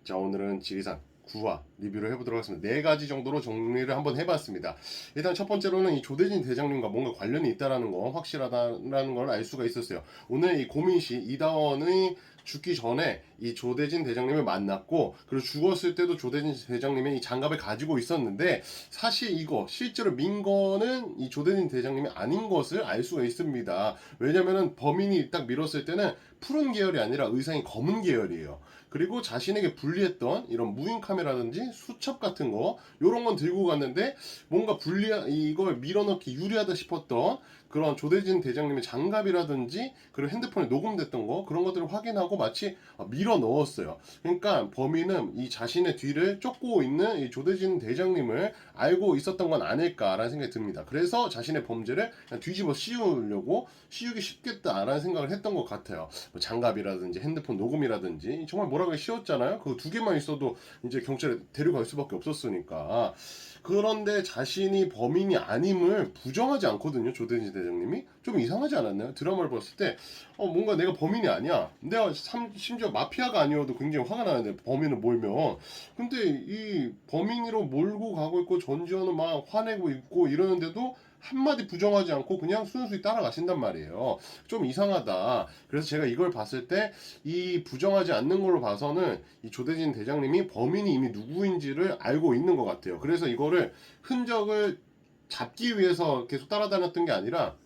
자, 오늘은 지리산 9화 리뷰를 해보도록 하겠습니다. 4가지 정도로 정리를 한번 해봤습니다. 일단 첫 번째로는 이 조대진 대장님과 뭔가 관련이 있다라는 거, 확실하다라는 걸 알 수가 있었어요. 오늘 이 고민시 이다원의 죽기 전에 이 조대진 대장님을 만났고, 그리고 죽었을 때도 조대진 대장님이 이 장갑을 가지고 있었는데, 사실 이거 실제로 민거는 이 조대진 대장님이 아닌 것을 알 수가 있습니다. 왜냐면은 범인이 딱 밀었을 때는 푸른 계열이 아니라 의상이 검은 계열이에요. 그리고 자신에게 불리했던 이런 무인카메라든지 수첩 같은 거 요런 건 들고 갔는데, 뭔가 이걸 밀어넣기 유리하다 싶었던 그런 조대진 대장님의 장갑이라든지 그리고 핸드폰에 녹음됐던 거, 그런 것들을 확인하고 마치 밀어 넣었어요. 그러니까 범인은 이 자신의 뒤를 쫓고 있는 이 조대진 대장님을 알고 있었던 건 아닐까라는 생각이 듭니다. 그래서 자신의 범죄를 그냥 뒤집어 씌우기 쉽겠다라는 생각을 했던 것 같아요. 뭐 장갑이라든지 핸드폰 녹음이라든지 정말 몰아가기 쉬웠잖아요. 그거 두 개만 있어도 이제 경찰에 데려갈 수밖에 없었으니까. 그런데 자신이 범인이 아님을 부정하지 않거든요. 조대진 대장님이. 좀 이상하지 않았나요? 드라마를 봤을 때 뭔가 내가 범인이 아니야, 내가 심지어 마피아가 아니어도 굉장히 화가 나는데 범인을 몰면, 근데 이 범인으로 몰고 가고 있고 전지현은 막 화내고 있고 이러는데도 한마디 부정하지 않고 그냥 순수히 따라가신단 말이에요. 좀 이상하다. 그래서 제가 이걸 봤을 때 이 부정하지 않는 걸로 봐서는 이 조대진 대장님이 범인이 이미 누구인지를 알고 있는 것 같아요. 그래서 이거를 흔적을 잡기 위해서 계속 따라다녔던 게 아니라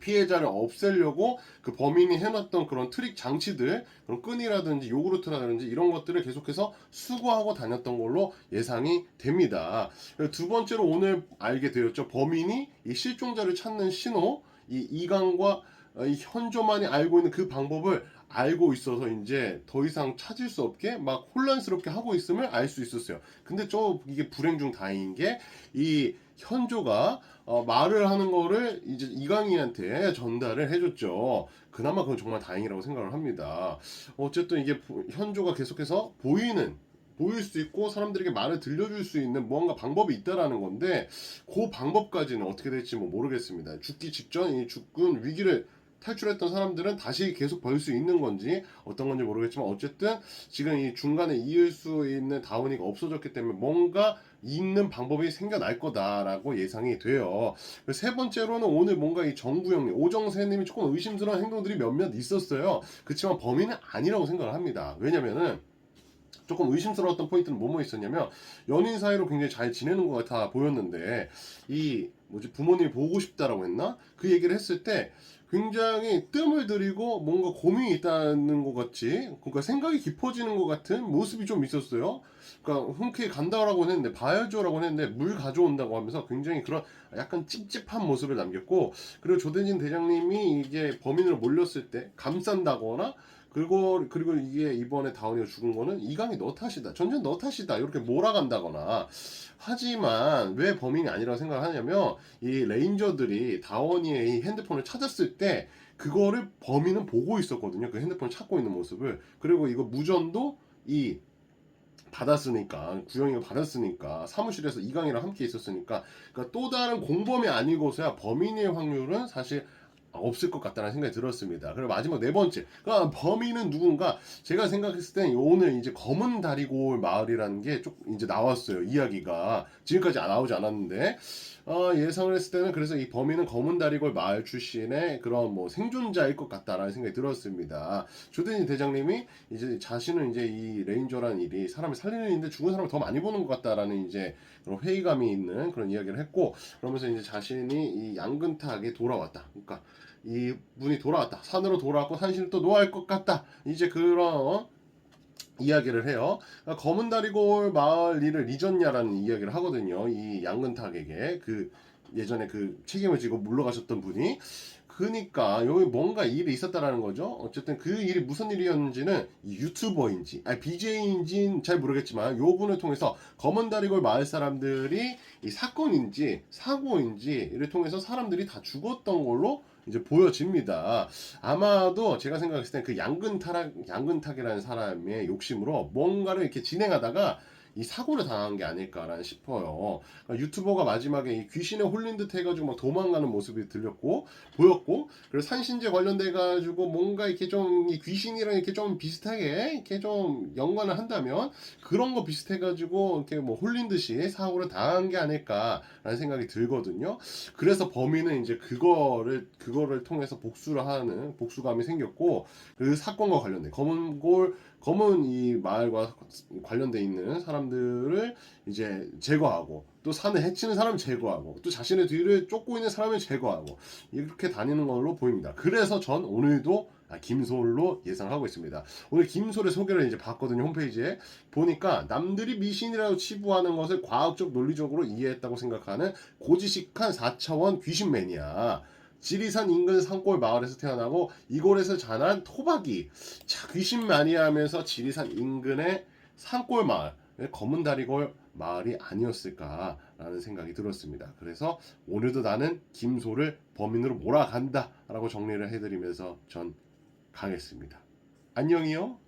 피해자를 없애려고 그 범인이 해놨던 그런 트릭 장치들, 그런 끈이라든지 요구르트라든지 이런 것들을 계속해서 수거하고 다녔던 걸로 예상이 됩니다. 두 번째로 오늘 알게 되었죠. 범인이 이 실종자를 찾는 신호, 이 이강과 이 현조만이 알고 있는 그 방법을 알고 있어서 이제 더 이상 찾을 수 없게 막 혼란스럽게 하고 있음을 알 수 있었어요. 근데 이게 불행 중 다행인 게, 이 현조가 말을 하는 거를 이제 이강희한테 전달을 해줬죠. 그나마 그건 정말 다행이라고 생각을 합니다. 어쨌든 이게 현조가 계속해서 보일 수 있고 사람들에게 말을 들려줄 수 있는 무언가 방법이 있다라는 건데, 그 방법까지는 어떻게 될지 뭐 모르겠습니다. 죽기 직전 이 죽은 위기를 탈출했던 사람들은 다시 계속 벌 수 있는 건지 어떤 건지 모르겠지만, 어쨌든 지금 이 중간에 이을 수 있는 다운이가 없어졌기 때문에 뭔가 있는 방법이 생겨날 거다라고 예상이 돼요. 세 번째로는 오늘 뭔가 이 정구영님, 오정세님이 조금 의심스러운 행동들이 몇몇 있었어요. 그렇지만 범인은 아니라고 생각을 합니다. 왜냐면은 조금 의심스러웠던 포인트는 뭐뭐 있었냐면, 연인 사이로 굉장히 잘 지내는 것 같아 보였는데, 이 부모님이 보고 싶다라고 했나? 그 얘기를 했을 때 굉장히 뜸을 들이고 뭔가 고민이 있다는 것 같이, 그러니까 생각이 깊어지는 것 같은 모습이 좀 있었어요. 그러니까 흔쾌히 간다라고 했는데, 봐야죠라고 했는데 물 가져온다고 하면서 굉장히 그런 약간 찝찝한 모습을 남겼고, 그리고 조대진 대장님이 이게 범인으로 몰렸을 때 감싼다거나, 그리고 이게 이번에 다운이가 죽은 거는 이강이 너 탓이다, 전전 너 탓이다, 이렇게 몰아간다거나. 하지만 왜 범인이 아니라고 생각하냐면, 이 레인저들이 다원이의 핸드폰을 찾았을 때 그거를 범인은 보고 있었거든요. 그 핸드폰을 찾고 있는 모습을. 그리고 이거 무전도 이 받았으니까, 구형이가 받았으니까, 사무실에서 이강이랑 함께 있었으니까, 그러니까 또 다른 공범이 아니고서야 범인의 확률은 사실 없을 것 같다는 생각이 들었습니다. 그리고 마지막 네 번째, 그러니까 범인은 누군가, 제가 생각했을 땐 오늘 이제 검은 다리골 마을이라는 게 좀 이제 나왔어요. 이야기가 지금까지 나오지 않았는데, 예상을 했을 때는 그래서 이 범인은 검은 다리골 마을 출신의 그런 뭐 생존자일 것 같다라는 생각이 들었습니다. 조대진 대장님이 이제 자신은 이제 이 레인저라는 일이 사람을 살리는 일인데 죽은 사람을 더 많이 보는 것 같다라는 이제 그런 회의감이 있는 그런 이야기를 했고, 그러면서 이제 자신이 이 양근탁에 돌아왔다, 그러니까 이 분이 돌아왔다, 산으로 돌아왔고 산신을 또 놓아할 것 같다, 이제 그런 이야기를 해요. 그러니까 검은 다리골 마을 일을 잊었냐라는 이야기를 하거든요. 이 양근탁에게, 그 예전에 그 책임을 지고 물러가셨던 분이. 그니까 여기 뭔가 일이 있었다라는 거죠. 어쨌든 그 일이 무슨 일이었는지는 이 유튜버인지 BJ인지는 잘 모르겠지만, 요 분을 통해서 검은 다리골 마을 사람들이 이 사건인지 사고인지를 통해서 사람들이 다 죽었던 걸로 이제 보여집니다. 아마도 제가 생각했을 때 그 양근탁이라는 사람의 욕심으로 뭔가를 이렇게 진행하다가 이 사고를 당한 게 아닐까라는 싶어요. 그러니까 유튜버가 마지막에 이 귀신에 홀린 듯 해가지고 막 도망가는 모습이 보였고, 그리고 산신제 관련돼 가지고 뭔가 이렇게 좀 이 귀신이랑 이렇게 좀 비슷하게 이렇게 좀 연관을 한다면 그런 거 비슷해가지고 이렇게 뭐 홀린 듯이 사고를 당한 게 아닐까라는 생각이 들거든요. 그래서 범인은 이제 그거를 통해서 복수를 하는 복수감이 생겼고, 그 사건과 관련된 검은 이 마을과 관련돼 있는 사람들을 이제 제거하고, 또 산을 해치는 사람을 제거하고, 또 자신의 뒤를 쫓고 있는 사람을 제거하고, 이렇게 다니는 걸로 보입니다. 그래서 전 오늘도 김솔로 예상하고 있습니다. 오늘 김솔의 소개를 이제 봤거든요. 홈페이지에 보니까 남들이 미신이라고 치부하는 것을 과학적 논리적으로 이해했다고 생각하는 고지식한 4차원 귀신 매니아, 지리산 인근 산골 마을에서 태어나고 이골에서 자란 토박이, 자, 귀신 매니아하면서 지리산 인근의 산골 마을, 검은 다리골 마을이 아니었을까라는 생각이 들었습니다. 그래서 오늘도 나는 김소를 범인으로 몰아간다 라고 정리를 해드리면서 전 가겠습니다. 안녕히요.